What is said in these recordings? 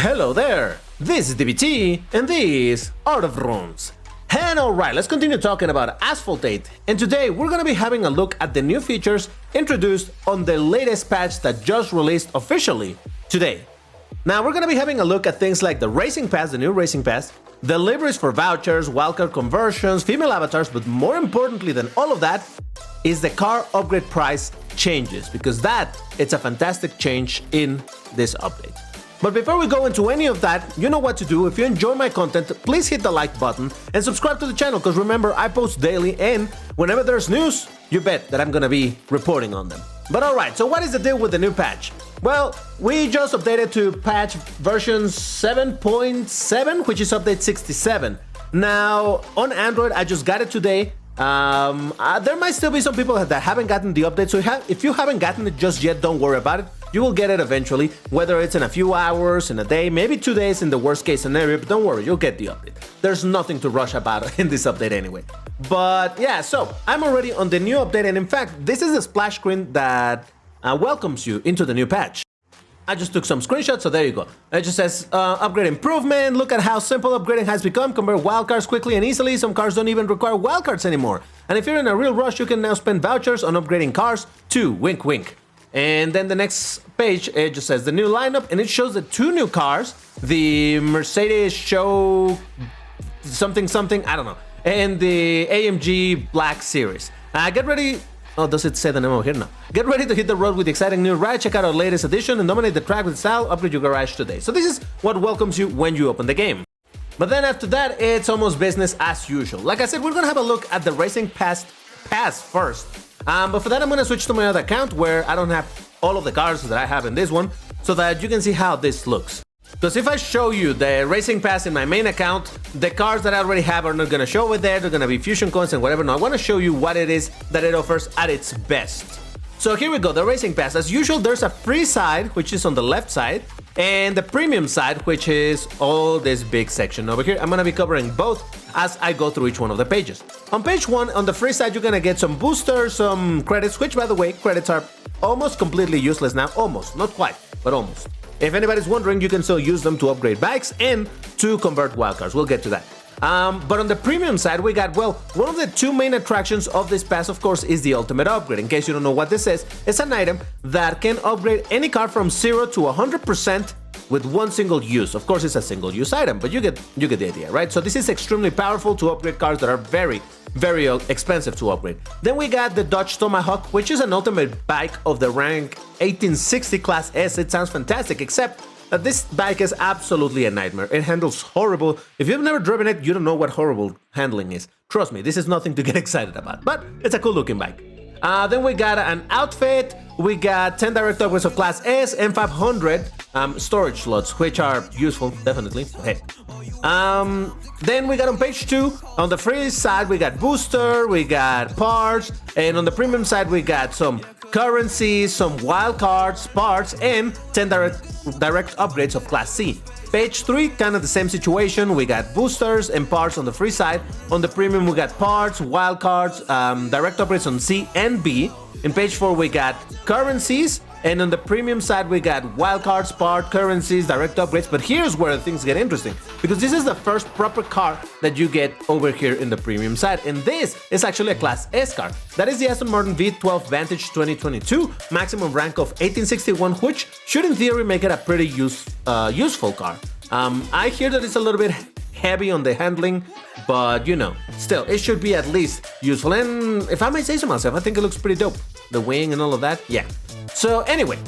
Hello there, this is DBT, and this Art of Runes. And alright, let's continue talking about Asphalt 8, and today we're gonna be having a look at the new features introduced on the latest patch that just released officially today. Now we're gonna be having a look at things like the Racing Pass, the new Racing Pass, the Liveries for vouchers, wildcard conversions, female avatars, but more importantly than all of that is the car upgrade price changes, because it's a fantastic change in this update. But before we go into any of that, you know what to do. If you enjoy my content, please hit the like button and subscribe to the channel, because remember, I post daily, and whenever there's news, you bet that I'm gonna be reporting on them. But alright, so what is the deal with the new patch? Well, we just updated to patch version 7.7, which is update 67. Now, on Android, I just got it today. There might still be some people that haven't gotten the update, so if you haven't gotten it just yet, don't worry about it. You will get it eventually, whether it's in a few hours, in a day, maybe 2 days in the worst case scenario, but don't worry, you'll get the update. There's nothing to rush about in this update anyway. But yeah, so I'm already on the new update, and in fact, this is a splash screen that welcomes you into the new patch. I just took some screenshots, so there you go. It just says, upgrade improvement, look at how simple upgrading has become, convert wildcards quickly and easily, some cars don't even require wildcards anymore. And if you're in a real rush, you can now spend vouchers on upgrading cars too, wink wink. And then the next page, it just says the new lineup, and it shows the 2 new cars, the Mercedes Show something, I don't know, and the AMG Black Series. Get ready. Oh, does it say the name over here? No. Get ready to hit the road with the exciting new ride. Check out our latest edition and dominate the track with style. Upgrade your garage today. So this is what welcomes you when you open the game. But then after that, it's almost business as usual. Like I said, we're gonna have a look at the Racing Pass first. But for that, I'm gonna switch to my other account where I don't have all of the cars that I have in this one, so that you can see how this looks. Because if I show you the Racing Pass in my main account, the cars that I already have are not gonna show over there. They're gonna be fusion coins and whatever. No, I wanna show you what it is that it offers at its best. So here we go, the Racing Pass. As usual, there's a free side, which is on the left side, and the premium side, which is all this big section over here. I'm gonna be covering both as I go through each one of the pages. On page 1, on the free side, you're gonna get some boosters, some credits, which by the way, credits are almost completely useless now. Almost, not quite, but almost. If anybody's wondering, you can still use them to upgrade bikes and to convert wildcards. We'll get to that. But on the premium side, we got, well, one of the 2 main attractions of this pass, of course, is the ultimate upgrade. In case you don't know what this is, it's an item that can upgrade any car from 0 to 100% with one single use. Of course, it's a single use item, but you get the idea, right? So this is extremely powerful to upgrade cars that are very, very expensive to upgrade. Then we got the Dodge Tomahawk, which is an ultimate bike of the rank 1860 Class S. It sounds fantastic, except that this bike is absolutely a nightmare. It handles horrible. If you've never driven it, you don't know what horrible handling is. Trust me, this is nothing to get excited about, but it's a cool looking bike. Then we got an outfit, we got 10 direct upgrades of Class S and 500 storage slots, which are useful, definitely. Hey. Then we got on page 2, on the free side, we got booster, we got parts, and on the premium side, we got some currencies, some wild cards, parts, and 10 direct upgrades of Class C. Page 3, kind of the same situation. We got boosters and parts on the free side. On the premium, we got parts, wild cards, direct upgrades on C and B. In page 4, we got currencies. And on the premium side, we got wildcards, part, currencies, direct upgrades. But here's where things get interesting, because this is the first proper car that you get over here in the premium side. And this is actually a Class S car. That is the Aston Martin V12 Vantage 2022, maximum rank of 1861, which should in theory make it a pretty useful car. I hear that it's a little bit heavy on the handling, but you know, still, it should be at least useful. And if I may say so myself, I think it looks pretty dope. The wing and all of that, yeah. So anyway,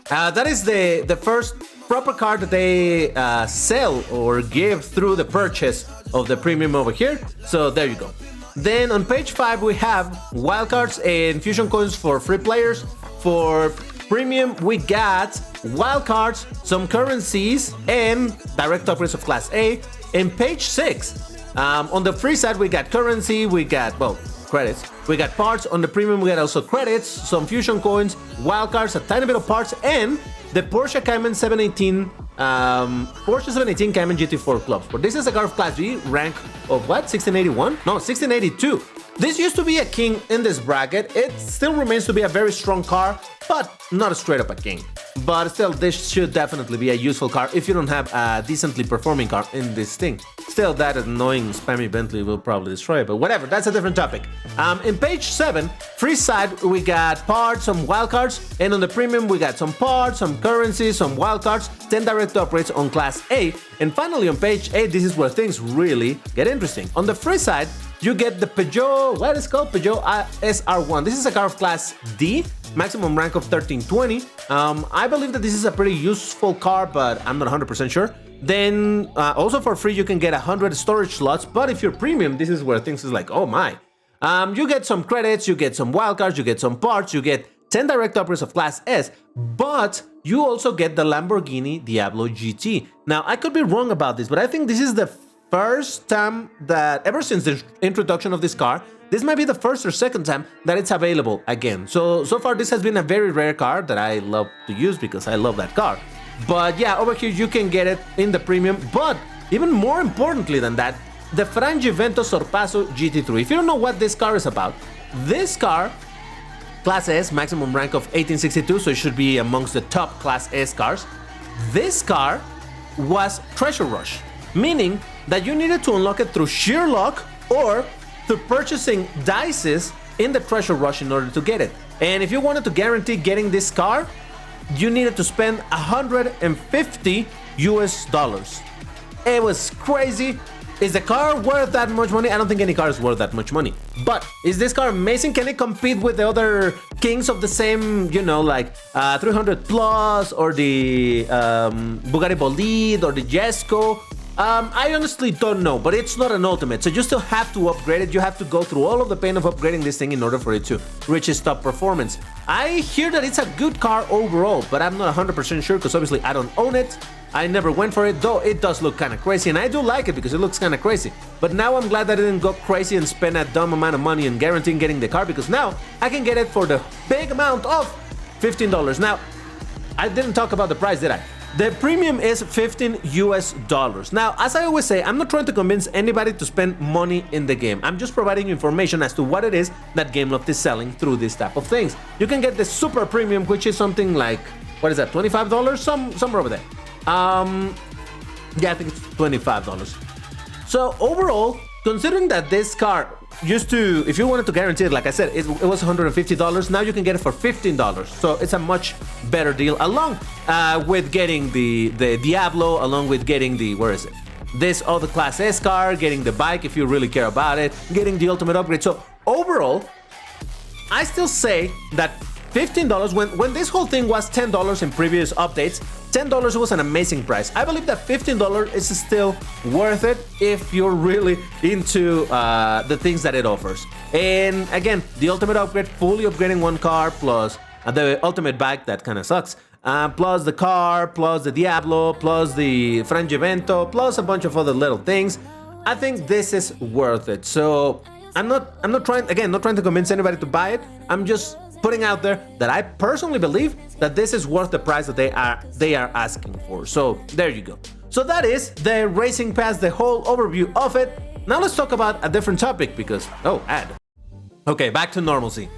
that is the first proper card that they sell or give through the purchase of the premium over here. So there you go. Then on page 5, we have wildcards and fusion coins for free players. For premium, we got wildcards, some currencies, and direct upgrades of Class A. In page 6, on the free side, we got currency, we got, well, credits. We got parts. On the premium, we got also credits, some fusion coins, wildcards, a tiny bit of parts, and the Porsche Cayman 718, Porsche 718 Cayman GT4 clubs. But this is a car of Class G, rank of what? 1681? No, 1682. This used to be a king in this bracket. It still remains to be a very strong car, but not straight up a king. But still, this should definitely be a useful car if you don't have a decently performing car in this thing. Still, that annoying spammy Bentley will probably destroy it, but whatever, that's a different topic. In page 7, free side, we got parts, some wildcards, and on the premium, we got some parts, some currencies, some wildcards, 10 direct upgrades on Class A, and finally on page 8, this is where things really get interesting. On the free side, you get the Peugeot, what is it called? Peugeot SR1. This is a car of Class D, maximum rank of 1320. I believe that this is a pretty useful car, but I'm not 100% sure. Then also for free, you can get 100 storage slots, but if you're premium, this is where things is like, oh my. You get some credits, you get some wildcards, you get some parts, you get 10 direct upgrades of Class S, but you also get the Lamborghini Diablo GT. Now, I could be wrong about this, but I think this is the first time that, ever since the introduction of this car, this might be the first or second time that it's available again. So far this has been a very rare car that I love to use because I love that car. But yeah, over here you can get it in the premium, but even more importantly than that, the Frangivento Sorpasso GT3. If you don't know what this car is about, this car, Class S, maximum rank of 1862, so it should be amongst the top Class S cars. This car was Treasure Rush, meaning that you needed to unlock it through sheer luck or through purchasing dices in the Treasure Rush in order to get it. And if you wanted to guarantee getting this car, you needed to spend $150 US. It was crazy. Is the car worth that much money? I don't think any car is worth that much money. But is this car amazing? Can it compete with the other kings of the same, you know, like 300 Plus or the Bugatti Bolide or the Jesko? I honestly don't know, but it's not an ultimate, so you still have to upgrade it. You have to go through all of the pain of upgrading this thing in order for it to reach its top performance. I hear that it's a good car overall, but I'm not 100% sure because obviously I don't own it. I never went for it, though it does look kind of crazy, and I do like it because it looks kind of crazy. But now I'm glad that I didn't go crazy and spend a dumb amount of money and guaranteeing getting the car, because now I can get it for the big amount of $15. Now, I didn't talk about the price, did I? The premium is $15 US. Now, as I always say, I'm not trying to convince anybody to spend money in the game. I'm just providing you information as to what it is that Gameloft is selling through this type of things. You can get the super premium, which is something like, what is that, $25? Somewhere over there. Yeah, I think it's $25. So overall, considering that this car used to, if you wanted to guarantee it, like I said, it was $150. Now you can get it for $15. So it's a much better deal, along with getting the Diablo, along with getting the, where is it? This other Class S car, getting the bike if you really care about it, getting the ultimate upgrade. So overall, I still say that $15, when this whole thing was $10 in previous updates, $10 was an amazing price. I believe that $15 is still worth it if you're really into the things that it offers. And again, the ultimate upgrade, fully upgrading one car, plus the ultimate bike, that kind of sucks, plus the car, plus the Diablo, plus the Frangivento, plus a bunch of other little things. I think this is worth it. So I'm not trying to convince anybody to buy it. I'm just putting out there that I personally believe that this is worth the price that they are asking for. So there you go. So that is the Racing Pass, the whole overview of it. Now let's talk about a different topic because, oh, ad. Okay, back to normalcy.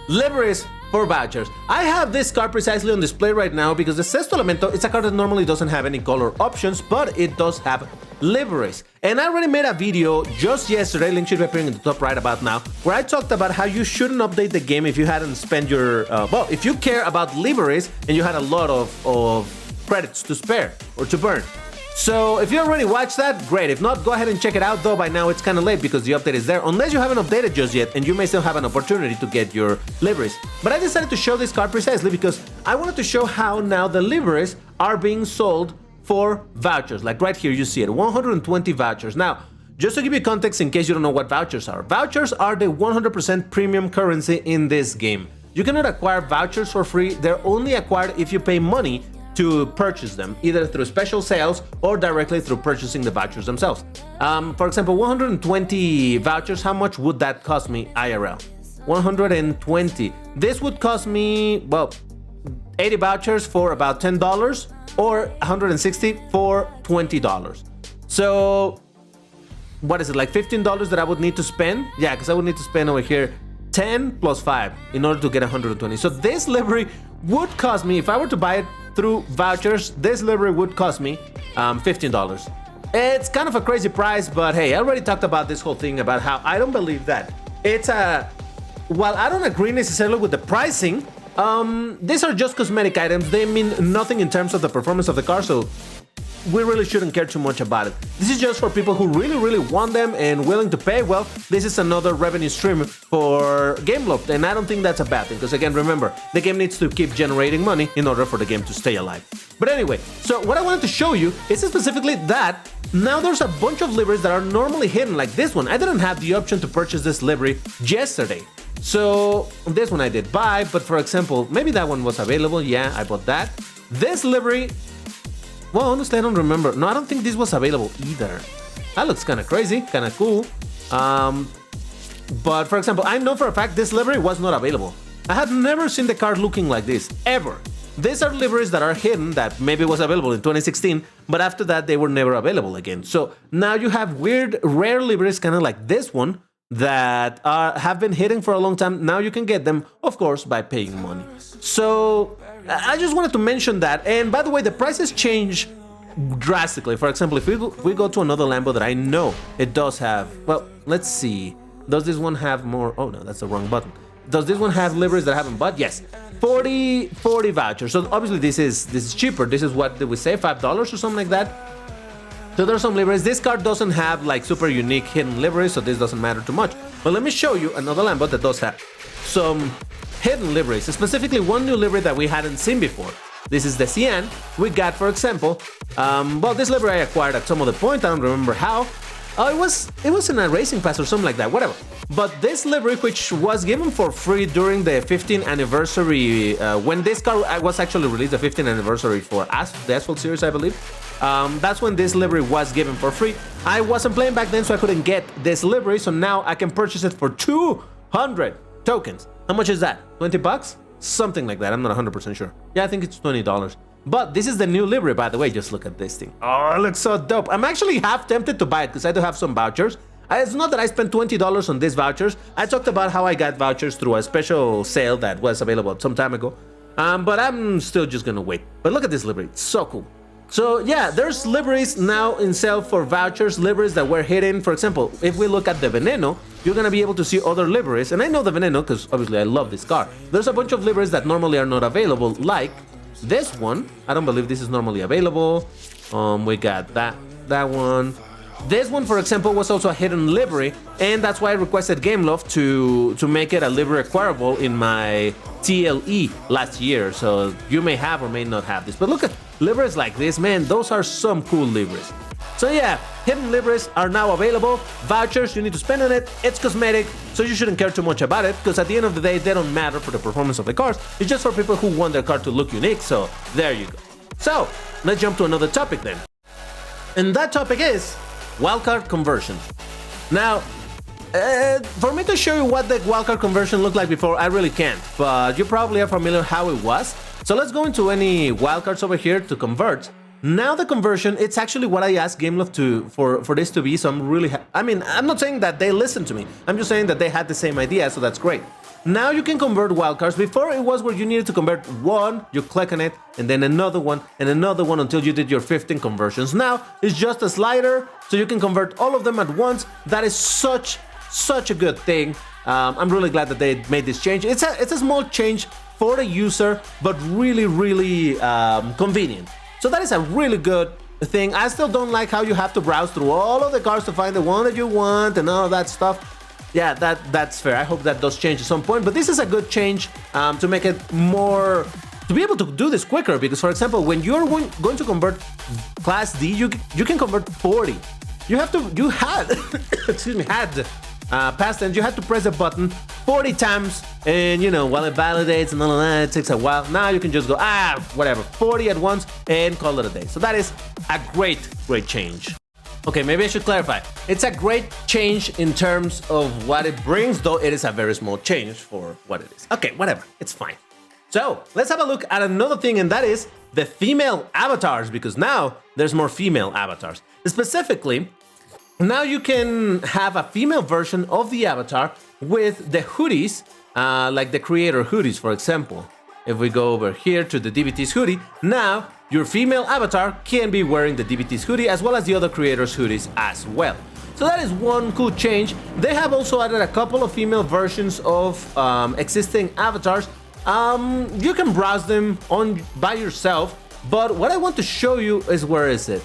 Liveries for vouchers. I have this car precisely on display right now because the Sexto Elemento, it's a car that normally doesn't have any color options, but it does have liveries. And I already made a video just yesterday, link should be appearing in the top right about now, where I talked about how you shouldn't update the game if you hadn't spent your, well, if you care about liveries and you had a lot of credits to spare or to burn. So if you already watched that, great. If not, go ahead and check it out, though by now it's kind of late because the update is there, unless you haven't updated just yet, and you may still have an opportunity to get your liveries. But I decided to show this card precisely because I wanted to show how now the liveries are being sold for vouchers. Like right here, you see it, 120 vouchers. Now, just to give you context in case you don't know what vouchers are the 100% premium currency in this game. You cannot acquire vouchers for free. They're only acquired if you pay money to purchase them, either through special sales or directly through purchasing the vouchers themselves. For example, 120 vouchers, how much would that cost me IRL? 120. This would cost me, well, 80 vouchers for about $10 or 160 for $20. So what is it, like $15 that I would need to spend? Yeah, because I would need to spend over here 10 plus 5 in order to get 120. So this livery would cost me, if I were to buy it through vouchers, this livery would cost me $15. It's kind of a crazy price, but hey, I already talked about this whole thing about how I don't believe that it's a... While I don't agree necessarily with the pricing, these are just cosmetic items. They mean nothing in terms of the performance of the car, so we really shouldn't care too much about it. This is just for people who really want them and willing to pay. Well, this is another revenue stream for Gameloft, and I don't think that's a bad thing, because again, remember, the game needs to keep generating money in order for the game to stay alive. But anyway, so what I wanted to show you is specifically that now there's a bunch of liveries that are normally hidden, like this one. I didn't have the option to purchase this livery yesterday. So this one I did buy, but for example, maybe that one was available. Yeah, I bought that. This livery, well, honestly, I don't remember. No, I don't think this was available either. That looks kind of crazy, kind of cool. But for example, I know for a fact this livery was not available. I had never seen the car looking like this, ever. These are liveries that are hidden that maybe was available in 2016, but after that, they were never available again. So now you have weird, rare liveries, kind of like this one, that have been hidden for a long time. Now you can get them, of course, by paying money. So I just wanted to mention that. And by the way, the prices change drastically. For example, if we go to another Lambo that I know it does have, well, let's see. Does this one have more? Oh no, that's the wrong button. Does this one have liveries that I haven't bought? Yes, 40 vouchers. So obviously this is cheaper. This is what did we say, $5 or something like that. So there's some liveries. This car doesn't have like super unique hidden liveries, so this doesn't matter too much. But let me show you another Lambo that does have some hidden liveries, specifically one new livery that we hadn't seen before. This is the Cyan. We got, for example, well, this livery I acquired at some other point. I don't remember how. Oh, it was in a racing pass or something like that, whatever. But this livery, which was given for free during the 15th anniversary, when this car was actually released, the 15th anniversary for the Asphalt series, I believe. That's when this livery was given for free. I wasn't playing back then, so I couldn't get this livery, so now I can purchase it for 200 tokens. How much is that? 20 bucks? Something like that, I'm not 100% sure. Yeah, I think it's $20. But this is the new livery, by the way. Just look at this thing. Oh, it looks so dope. I'm actually half tempted to buy it because I do have some vouchers. It's not that I spent $20 on these vouchers. I talked about how I got vouchers through a special sale that was available some time ago. But I'm still just gonna wait. But look at this livery. It's so cool. So yeah, there's liveries now in sale for vouchers, liveries that were hidden. For example, if we look at the Veneno, you're gonna be able to see other liveries. And I know the Veneno because obviously I love this car. There's a bunch of liveries that normally are not available, like this one. I don't believe this is normally available. We got that one. This one, for example, was also a hidden livery, and that's why I requested Gameloft to make it a livery acquirable in my TLE last year. So you may have or may not have this, but look at liveries like this, man. Those are some cool liveries. So yeah, hidden liveries are now available. Vouchers, you need to spend on it. It's cosmetic, so you shouldn't care too much about it, because at the end of the day, they don't matter for the performance of the cars. It's just for people who want their car to look unique, so there you go. So let's jump to another topic then. And that topic is Wildcard conversion. Now, for me to show you what the Wildcard conversion looked like before, I really can't, but you probably are familiar how it was. So let's go into any wildcards over here to convert. Now the conversion, it's actually what I asked Gameloft for this to be, so I'm really I mean, I'm not saying that they listened to me, I'm just saying that they had the same idea, so that's great. Now you can convert wildcards. Before it was where you needed to convert one, you click on it, and then another one, and another one until you did your 15 conversions. Now it's just a slider, so you can convert all of them at once. That is such a good thing. I'm really glad that they made this change. It's a small change for the user, but really convenient. So that is a really good thing. I still don't like how you have to browse through all of the cars to find the one that you want and all of that stuff. Yeah, that's fair. I hope that does change at some point, but this is a good change to make it more, to be able to do this quicker, because for example, when you're going to convert Class D, you can convert 40. You had excuse me, past tense, you had to press the button 40 times, and you know, while it validates and all of that, it takes a while. Now you can just go, whatever, 40 at once and call it a day. So that is a great change. Okay, maybe I should clarify. It's a great change in terms of what it brings, though it is a very small change for what it is. Okay, whatever, it's fine. So let's have a look at another thing, and that is the female avatars, because now there's more female avatars. Specifically, Now you can have a female version of the avatar with the hoodies, like the creator hoodies, for example. If we go over here to the DBT's hoodie, now your female avatar can be wearing the DBT's hoodie as well as the other creators' hoodies as well. So that is one cool change. They have also added a couple of female versions of existing avatars. You can browse them on by yourself, but what I want to show you is, where is it?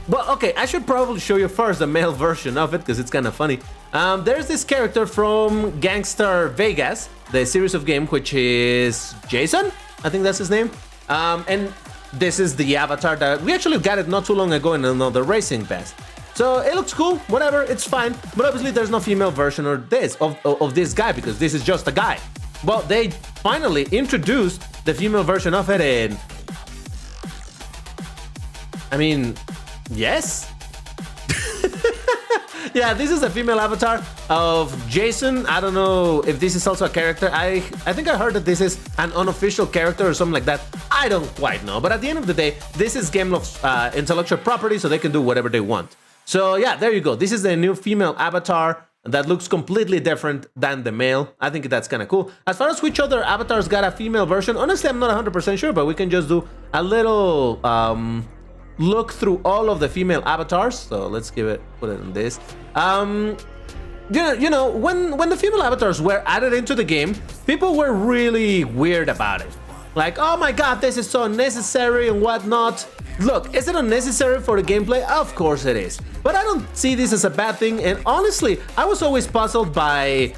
Well, okay, I should probably show you first the male version of it because it's kind of funny. There's this character from Gangster Vegas, the series of game, which is Jason, I think that's his name. And this is the avatar that we actually got it not too long ago in another racing pass. So it looks cool, whatever, it's fine. But obviously there's no female version of this guy because this is just a guy. Well, they finally introduced the female version of it, and I mean, yes. Yeah, this is a female avatar of Jason. I don't know if this is also a character. I think I heard that this is an unofficial character or something like that. I don't quite know. But at the end of the day, this is Gameloft's intellectual property, so they can do whatever they want. So yeah, there you go. This is the new female avatar that looks completely different than the male. I think that's kind of cool. As far as which other avatars got a female version, honestly, I'm not 100% sure, but we can just do a little look through all of the female avatars. So let's put it on this. You know, when the female avatars were added into the game, people were really weird about it. Like, oh my god, this is so unnecessary and whatnot. Look, is it unnecessary for the gameplay? Of course it is. But I don't see this as a bad thing, and honestly, I was always puzzled by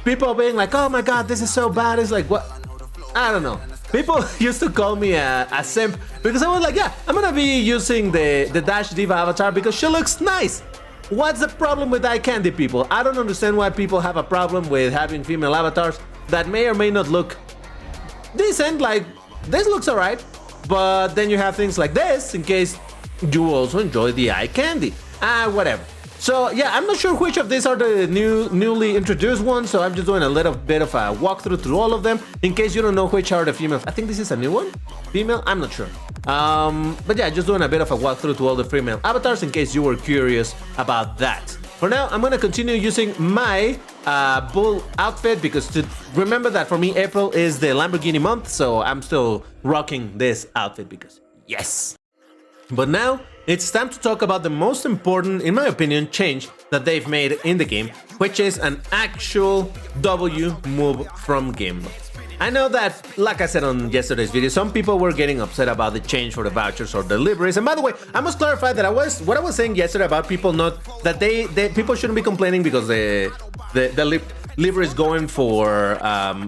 people being like, oh my god, this is so bad. It's like, what? I don't know. People used to call me a simp because I was like, yeah, I'm gonna be using the Dash Diva avatar because she looks nice. What's the problem with eye candy, people? I don't understand why people have a problem with having female avatars that may or may not look decent. Like, this looks alright, but then you have things like this in case you also enjoy the eye candy. Whatever. So yeah, I'm not sure which of these are the newly introduced ones, so I'm just doing a little bit of a walkthrough through all of them in case you don't know which are the females. I think this is a new one? Female? I'm not sure. But yeah, just doing a bit of a walkthrough to all the female avatars in case you were curious about that. For now, I'm gonna continue using my bull outfit because remember that for me, April is the Lamborghini month, so I'm still rocking this outfit because yes. But now, it's time to talk about the most important, in my opinion, change that they've made in the game, which is an actual W move from Gameloft. I know that, like I said on yesterday's video, some people were getting upset about the change for the vouchers or the liveries. And by the way, I must clarify that what I was saying yesterday about people not that people shouldn't be complaining because the liveries going for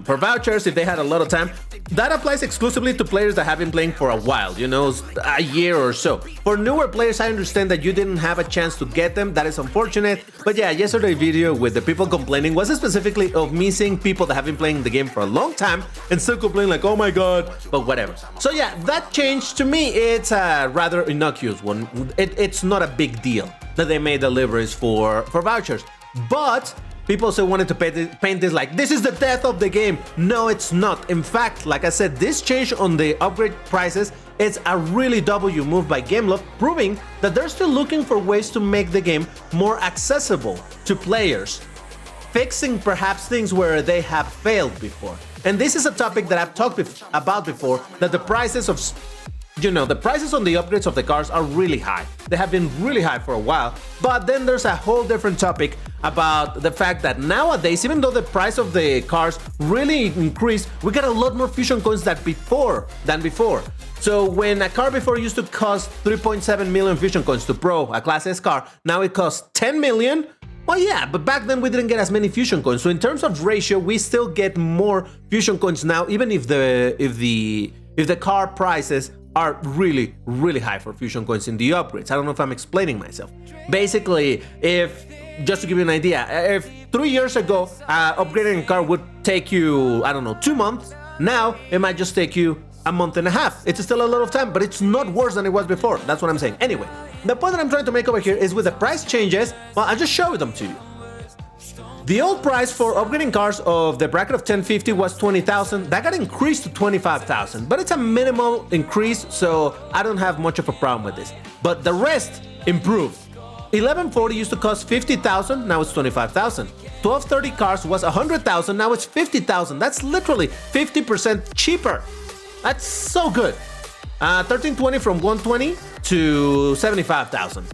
vouchers if they had a lot of time. That applies exclusively to players that have been playing for a while, you know, a year or so. For newer players, I understand that you didn't have a chance to get them. That is unfortunate. But yeah, yesterday's video with the people complaining was specifically of me seeing people that have been playing the game for a long time and still complaining like, oh my god, but whatever. So yeah, that change to me, it's a rather innocuous one. It's not a big deal that they made deliveries for vouchers. But people still wanted to paint this like, this is the death of the game. No, it's not. In fact, like I said, this change on the upgrade prices is a really W move by Gameloft, proving that they're still looking for ways to make the game more accessible to players, fixing perhaps things where they have failed before. And this is a topic that I've talked about before, that the prices of the prices on the upgrades of the cars are really high. They have been really high for a while, but then there's a whole different topic about the fact that nowadays, even though the price of the cars really increased, we get a lot more fusion coins than before. So when a car before used to cost 3.7 million fusion coins to Pro, a Class S car, now it costs 10 million. Well, yeah, but back then we didn't get as many fusion coins. So in terms of ratio, we still get more fusion coins now, even if the car prices are really, really high for fusion coins in the upgrades. I don't know if I'm explaining myself. Basically, just to give you an idea, if 3 years ago, upgrading a car would take you, I don't know, 2 months, now it might just take you a month and a half. It's still a lot of time, but it's not worse than it was before. That's what I'm saying. Anyway, the point that I'm trying to make over here is with the price changes, well, I'll just show them to you. The old price for upgrading cars of the bracket of 1050 was 20,000. That got increased to 25,000, but it's a minimal increase, so I don't have much of a problem with this. But the rest improved. 1140 used to cost 50,000, now it's 25,000. 1230 cars was 100,000, now it's 50,000. That's literally 50% cheaper. That's so good. 1320 from 120 to 75,000.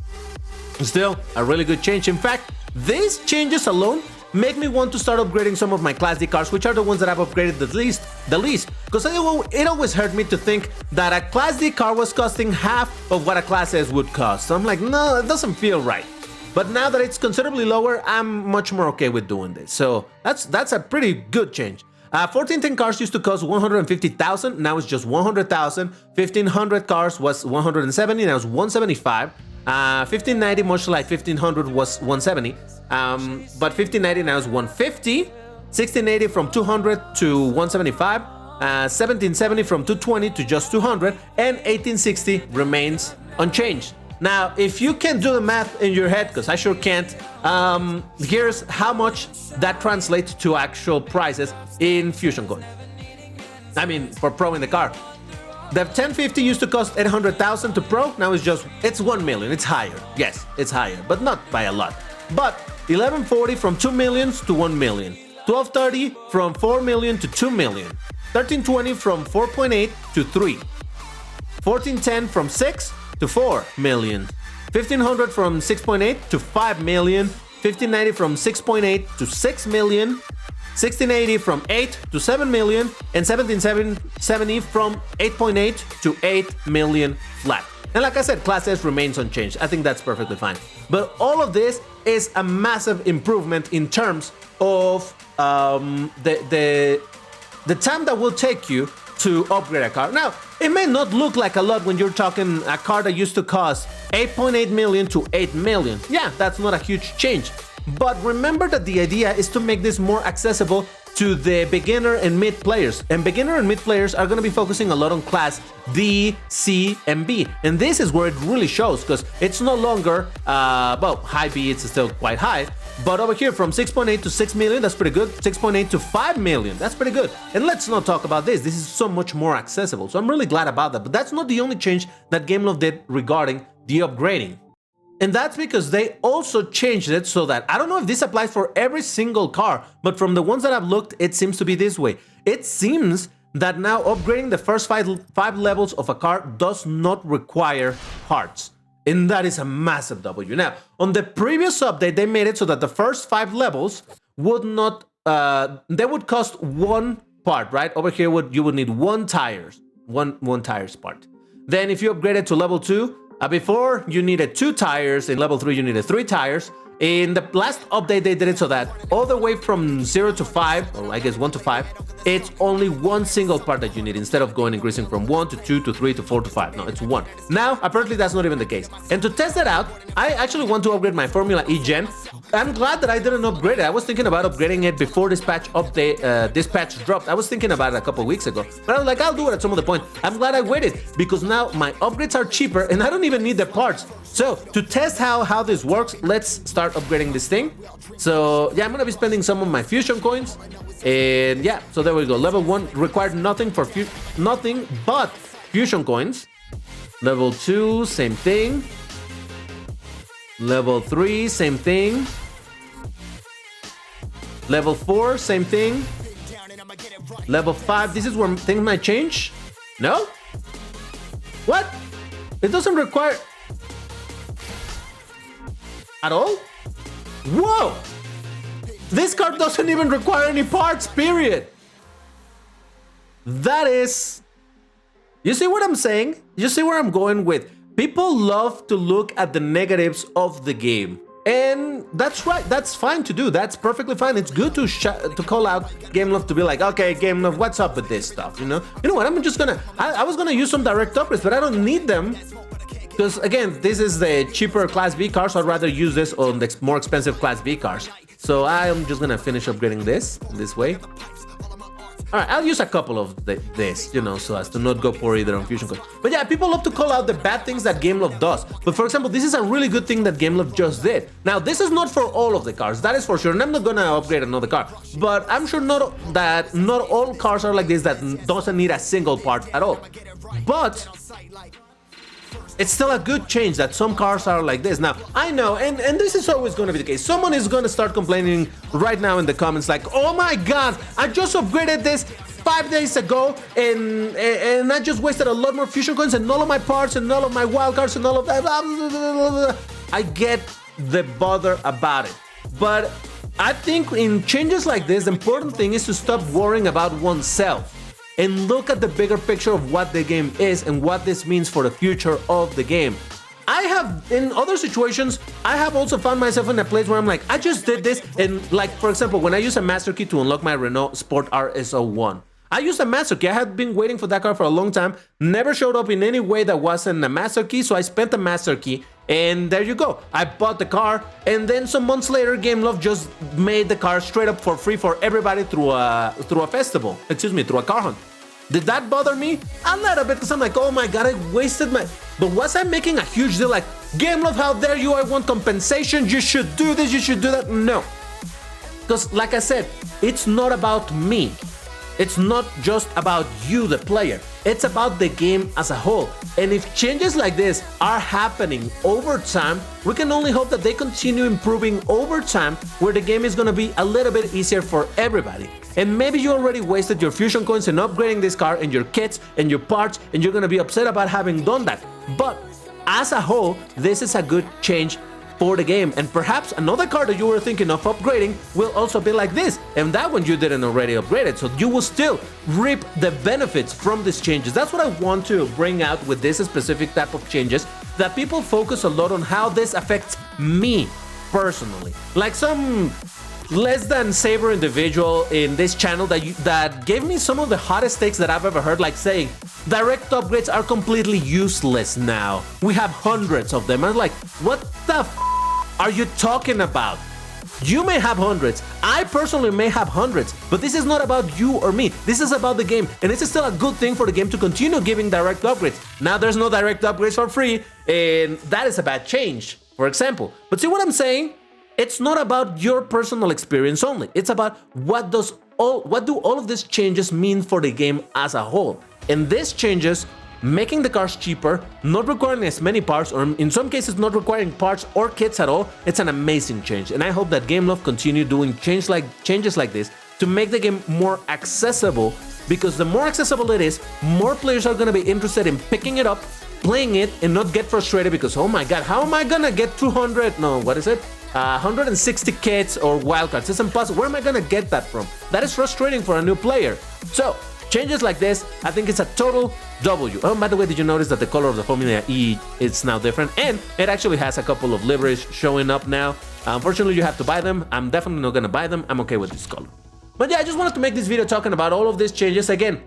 Still a really good change. In fact, these changes alone make me want to start upgrading some of my Class D cars, which are the ones that I've upgraded the least. Because it always hurt me to think that a Class D car was costing half of what a Class S would cost. So I'm like, no, it doesn't feel right. But now that it's considerably lower, I'm much more okay with doing this. So that's a pretty good change. 1410 cars used to cost 150,000, now it's just 100,000. 1500 cars was 170, now it's 175. 1590, much like 1500, was 170. But 1590 now is 150. 1680 from 200 to 175. 1770 from 220 to just 200. And 1860 remains unchanged. Now, if you can do the math in your head, because I sure can't, here's how much that translates to actual prices in Fusion Coin. I mean, for Pro in the car. The 1050 used to cost 800,000 to Pro, now it's 1 million, it's higher. Yes, it's higher, but not by a lot. But 1140 from 2 millions to 1 million. 1230 from 4 million to 2 million. 1320 from 4.8 to 3. 1410 from 6 to 4 million. 1500 from 6.8 to 5 million. 1590 from 6.8 to 6 million. 1680 from 8 to 7 million, and 1770 from 8.8 to 8 million flat. And like I said, Class S remains unchanged. I think that's perfectly fine. But all of this is a massive improvement in terms of the time that will take you to upgrade a car. Now, it may not look like a lot when you're talking a car that used to cost 8.8 million to 8 million. Yeah, that's not a huge change. But remember that the idea is to make this more accessible to the beginner and mid players. And beginner and mid players are going to be focusing a lot on Class D, C, and B. And this is where it really shows, because it's no longer, well, high B, it's still quite high. But over here, from 6.8 to 6 million, that's pretty good. 6.8 to 5 million, that's pretty good. And let's not talk about this. This is so much more accessible. So I'm really glad about that. But that's not the only change that Gameloft did regarding the upgrading. And that's because they also changed it so that, I don't know if this applies for every single car, but from the ones that I've looked, it seems to be this way. It seems that now upgrading the first five levels of a car does not require parts. And that is a massive W. Now, on the previous update, they made it so that the first 5 levels would not, they would cost 1 part, right? Over here, you would need 1 tires part. Then if you upgrade it to level 2, before you needed 2 tires, in level 3 you needed 3 tires. In the last update they did it so that all the way from 0 to 5, or I guess 1 to 5, it's only 1 single part that you need instead of increasing from 1 to 2 to 3 to 4 to 5. No, it's 1. Now, apparently that's not even the case. And to test that out, I actually want to upgrade my Formula E Gen. I'm glad that I didn't upgrade it. I was thinking about upgrading it before this patch update, this patch dropped. I was thinking about it a couple weeks ago, but I was like, I'll do it at some other point. I'm glad I waited, because now my upgrades are cheaper and I don't even need the parts. So to test how this works, let's start upgrading this thing. So yeah, I'm gonna be spending some of my Fusion coins, and yeah, so there we go. Level 1 required nothing but Fusion coins. Level 2, same thing. Level 3, same thing. Level 4, same thing. Level 5, this is where things might change. No? What? It doesn't require at all? Whoa! This card doesn't even require any parts, period. That is... You see what I'm saying? You see where I'm going with? People love to look at the negatives of the game. And that's right, that's fine to do, that's perfectly fine. It's good to call out Gameloft, to be like, okay, Gameloft, what's up with this stuff, you know? You know what, I'm just gonna... I was gonna use some direct upgrades, but I don't need them. Because again, this is the cheaper Class B cars, so I'd rather use this on the more expensive Class B cars. So I'm just gonna finish upgrading this way. Alright, I'll use a couple of this, you know, so as to not go poor either on Fusion Coin. But yeah, people love to call out the bad things that Gameloft does. But for example, this is a really good thing that Gameloft just did. Now, this is not for all of the cars, that is for sure, and I'm not gonna upgrade another car. But I'm sure not all cars are like this, that doesn't need a single part at all. But it's still a good change that some cars are like this. Now, I know, and this is always going to be the case. Someone is going to start complaining right now in the comments like, oh my god, I just upgraded this 5 days ago and I just wasted a lot more fusion coins and all of my parts and all of my wildcards and all of that. Blah, blah, blah, blah, blah. I get the bother about it. But I think in changes like this, the important thing is to stop worrying about oneself and look at the bigger picture of what the game is and what this means for the future of the game. I have, in other situations, I have also found myself in a place where I'm like, I just did this, and like, for example, when I use a master key to unlock my Renault Sport RS01, I used a master key. I had been waiting for that car for a long time, never showed up in any way that wasn't a master key, so I spent the master key, and there you go. I bought the car, and then some months later, Gameloft just made the car straight up for free for everybody through a festival. Through a car hunt. Did that bother me? A little bit, because I'm like, oh my god, I wasted my... But was I making a huge deal like, Gameloft, how dare you, I want compensation, you should do this, you should do that? No. Because like I said, it's not about me. It's not just about you, the player. It's about the game as a whole. And if changes like this are happening over time, we can only hope that they continue improving over time, where the game is going to be a little bit easier for everybody. And maybe you already wasted your fusion coins in upgrading this car and your kits and your parts, and you're going to be upset about having done that. But as a whole, this is a good change for the game, and perhaps another car that you were thinking of upgrading will also be like this, and that one you didn't already upgrade it, so you will still reap the benefits from these changes. That's what I want to bring out with this specific type of changes, that people focus a lot on how this affects me personally. Like some less than saber individual in this channel that gave me some of the hottest takes that I've ever heard, like saying direct upgrades are completely useless now. We have hundreds of them. I was like, what the are you talking about? You may have hundreds, I personally may have hundreds, but this is not about you or me. This is about the game, and this is still a good thing for the game to continue giving direct upgrades. Now there's no direct upgrades for free, and that is a bad change, for example. But see what I'm saying? It's not about your personal experience only. It's about what do all of these changes mean for the game as a whole. And these changes, making the cars cheaper, not requiring as many parts, or in some cases not requiring parts or kits at all, it's an amazing change. And I hope that Gameloft continue doing changes like this to make the game more accessible, because the more accessible it is, more players are going to be interested in picking it up, playing it, and not get frustrated because, oh my god, how am I going to get 160 kits or wildcards? It's impossible. Where am I going to get that from? That is frustrating for a new player. So changes like this, I think it's a total W. Oh, by the way, did you notice that the color of the Formula E is now different? And it actually has a couple of liveries showing up now. Unfortunately, you have to buy them. I'm definitely not going to buy them. I'm okay with this color. But yeah, I just wanted to make this video talking about all of these changes. Again,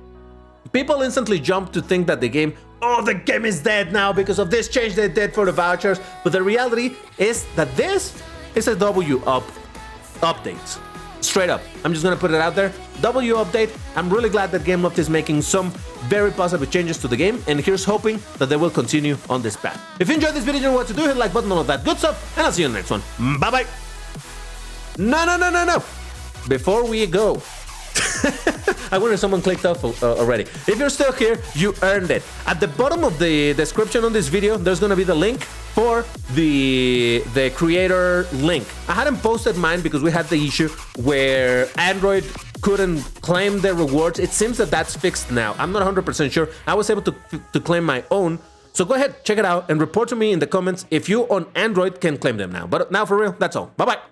people instantly jump to think that the game is dead now because of this change they did for the vouchers. But the reality is that this is a W update. Straight up, I'm just gonna put it out there. W update. I'm really glad that Gameloft is making some very positive changes to the game, and here's hoping that they will continue on this path. If you enjoyed this video, you know what to do. Hit the like button, all of that good stuff, and I'll see you in the next one. Bye bye. No. Before we go, I wonder if someone clicked off already. If you're still here, you earned it. At the bottom of the description on this video, there's gonna be the link for the creator link. I hadn't posted mine because we had the issue where Android couldn't claim the rewards. It seems that that's fixed now. I'm not 100% sure. I was able to claim my own. So go ahead, check it out, and report to me in the comments if you on Android can claim them now. But now for real, that's all. Bye-bye.